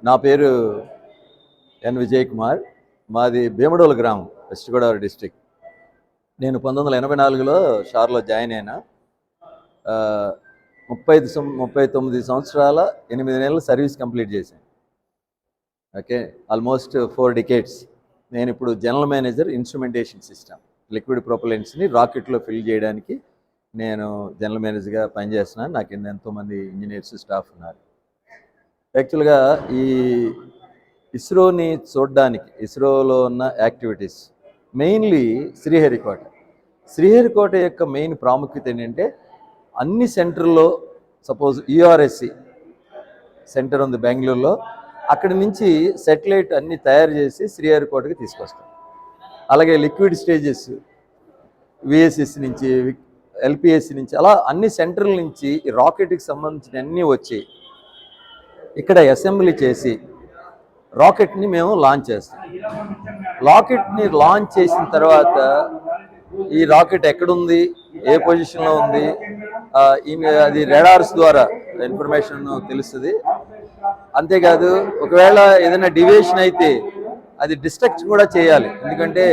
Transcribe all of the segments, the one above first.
నా పేరు ఎన్ విజయ్ కుమార్. మాది భీమడోలు గ్రామం, వెస్ట్ గోదావరి డిస్ట్రిక్ట్. నేను 1984లో షార్లో జాయిన్ అయినా. 39 సంవత్సరాల 8 నెలల సర్వీస్ కంప్లీట్ చేశాను. Okay, almost 4 decades. నేను ఇప్పుడు general manager instrumentation system, liquid ప్రొపలెంట్స్ని రాకెట్లో ఫిల్ చేయడానికి నేను జనరల్ మేనేజర్గా పనిచేస్తున్నాను. నాకు ఎంతోమంది ఇంజనీర్స్, స్టాఫ్ ఉన్నారు. యాక్చువల్గా ఈ ఇస్రోని చూడడానికి, ఇస్రోలో ఉన్న యాక్టివిటీస్ మెయిన్లీ శ్రీహరికోట యొక్క మెయిన్ ప్రాముఖ్యత ఏంటంటే, అన్ని సెంటర్లో సపోజ్ యుఆర్ఎస్సి సెంటర్ ఉంది బెంగళూరులో, అక్కడి నుంచి సెటిలైట్ అన్ని తయారు చేసి శ్రీహరికోటకి తీసుకొస్తాం. అలాగే లిక్విడ్ స్టేజెస్ విఎస్ఎస్ నుంచి, ఎల్పిఎస్సి నుంచి, అలా అన్ని సెంటర్ల నుంచి ఈ రాకెట్కి సంబంధించిన అన్నీ వచ్చి ఇక్కడ అసెంబ్లీ చేసి రాకెట్ని మేము లాంచ్ చేస్తాం. రాకెట్ని లాంచ్ చేసిన తర్వాత ఈ రాకెట్ ఎక్కడుంది, ఏ పొజిషన్లో ఉంది, అది రాడార్స్ ద్వారా ఇన్ఫర్మేషన్ తెలుస్తుంది. అంతేకాదు, ఒకవేళ ఏదైనా డివియేషన్ అయితే అది డిస్ట్రక్ట్ కూడా చేయాలి. ఎందుకంటే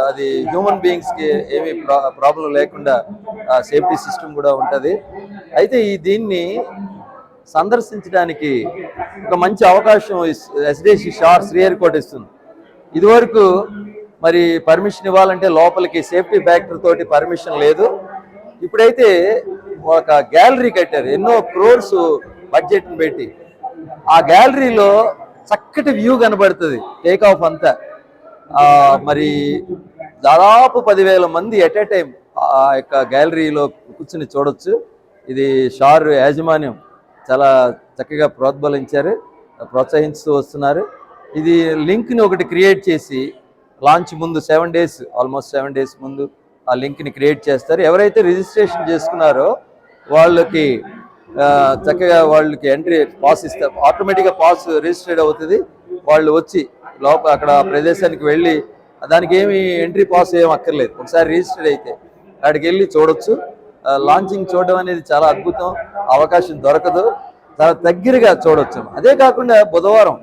అది హ్యూమన్ బీయింగ్స్కి ఏమీ ప్రాబ్లం లేకుండా సేఫ్టీ సిస్టమ్ కూడా ఉంటుంది. అయితే దీన్ని సందర్శించడానికి ఒక మంచి అవకాశం ఎస్డిసి షార్ శ్రీహరికోట ఇస్తుంది. ఇదివరకు మరి పర్మిషన్ ఇవ్వాలంటే లోపలికి సేఫ్టీ ఫ్యాక్టర్ తోటి పర్మిషన్ లేదు. ఇప్పుడైతే ఒక గ్యాలరీ కట్టారు, ఎన్నో క్రోర్స్ బడ్జెట్ని పెట్టి. ఆ గ్యాలరీలో చక్కటి వ్యూ కనబడుతుంది, టేక్ ఆఫ్ అంతా. మరి దాదాపు 10,000 మంది ఎట్ ఏ టైం ఆ యొక్క గ్యాలరీలో కూర్చుని చూడొచ్చు. ఇది షార్ యాజమాన్యం చాలా చక్కగా ప్రోత్సహిస్తూ వస్తున్నారు. ఇది లింక్ని ఒకటి క్రియేట్ చేసి లాంచ్ ముందు 7 days, ఆల్మోస్ట్ 7 days ముందు ఆ లింక్ని క్రియేట్ చేస్తారు. ఎవరైతే రిజిస్ట్రేషన్ చేసుకున్నారో వాళ్ళకి చక్కగా వాళ్ళకి ఎంట్రీ పాస్ ఇస్తారు. ఆటోమేటిక్గా పాస్ రిజిస్టర్డ్ అవుతుంది. వాళ్ళు వచ్చి అక్కడ ప్రదేశానికి వెళ్ళి, దానికి ఏమి ఎంట్రీ పాస్ ఏం అక్కర్లేదు. ఒకసారి రిజిస్టర్డ్ అయితే అక్కడికి వెళ్ళి చూడొచ్చు. లాంచింగ్ చూడడం అనేది చాలా అద్భుతం, అవకాశం దొరకదు, చాలా దగ్గరగా చూడొచ్చు. అదే కాకుండా బుధవారం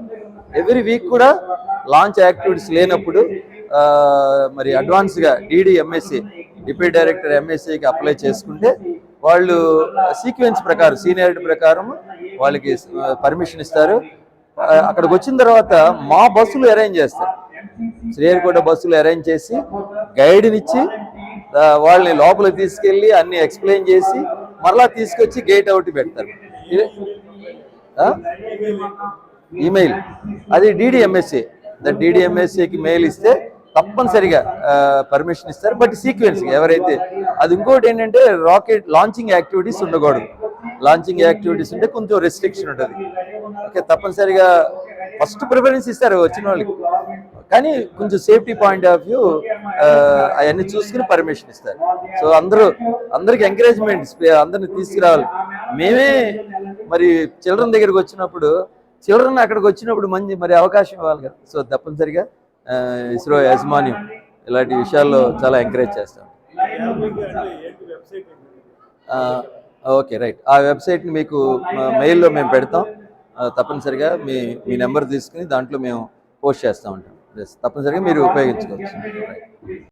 ఎవ్రీ వీక్ కూడా లాంచ్ యాక్టివిటీస్ లేనప్పుడు మరి అడ్వాన్స్గా డిఎంఎస్సి, డిప్యూటీ డైరెక్టర్ ఎంఎస్సికి అప్లై చేసుకుంటే వాళ్ళు సీక్వెన్స్ ప్రకారం, సీనియారిటీ ప్రకారం వాళ్ళకి పర్మిషన్ ఇస్తారు. అక్కడికి వచ్చిన తర్వాత మా బస్సులు అరేంజ్ చేస్తారు, శ్రీహరికోట బస్సులు అరేంజ్ చేసి గైడ్నిచ్చి వాళ్ళని లోపలికి తీసుకెళ్ళి అన్ని ఎక్స్ప్లెయిన్ చేసి మరలా తీసుకొచ్చి గేట్ అవుట్ పెడతారు. ఈమెయిల్ అది డిడిఎంఎస్సి, డిడిఎంఎస్సికి మెయిల్ ఇస్తే తప్పనిసరిగా పర్మిషన్ ఇస్తారు. బట్ సీక్వెన్స్ ఎవరైతే, అది ఇంకోటి ఏంటంటే రాకెట్ లాంచింగ్ యాక్టివిటీస్ ఉండకూడదు. లాంచింగ్ యాక్టివిటీస్ ఉంటే కొంచెం రెస్ట్రిక్షన్ ఉంటుంది. ఓకే, తప్పనిసరిగా ఫస్ట్ ప్రిఫరెన్స్ ఇస్తారు వచ్చిన వాళ్ళకి, కానీ కొంచెం సేఫ్టీ పాయింట్ ఆఫ్ వ్యూ అవన్నీ చూసుకుని పర్మిషన్ ఇస్తారు. సో అందరికి ఎంకరేజ్మెంట్, అందరిని తీసుకురావాలి. మేమే మరి చిల్డ్రన్ దగ్గరికి వచ్చినప్పుడు, చిల్డ్రన్ అక్కడికి వచ్చినప్పుడు మరి అవకాశం ఇవ్వాలి కదా. సో తప్పనిసరిగా ఇస్రో యాజమాన్యం ఇలాంటి విషయాల్లో చాలా ఎంకరేజ్ చేస్తాం. Okay, right. ఆ వెబ్సైట్ని మీకు మెయిల్లో మేము పెడతాం. తప్పనిసరిగా మీ నెంబర్ తీసుకుని దాంట్లో మేము పోస్ట్ చేస్తూ ఉంటాం. తప్పనిసరిగా మీరు ఉపయోగించుకోవచ్చు. రైట్.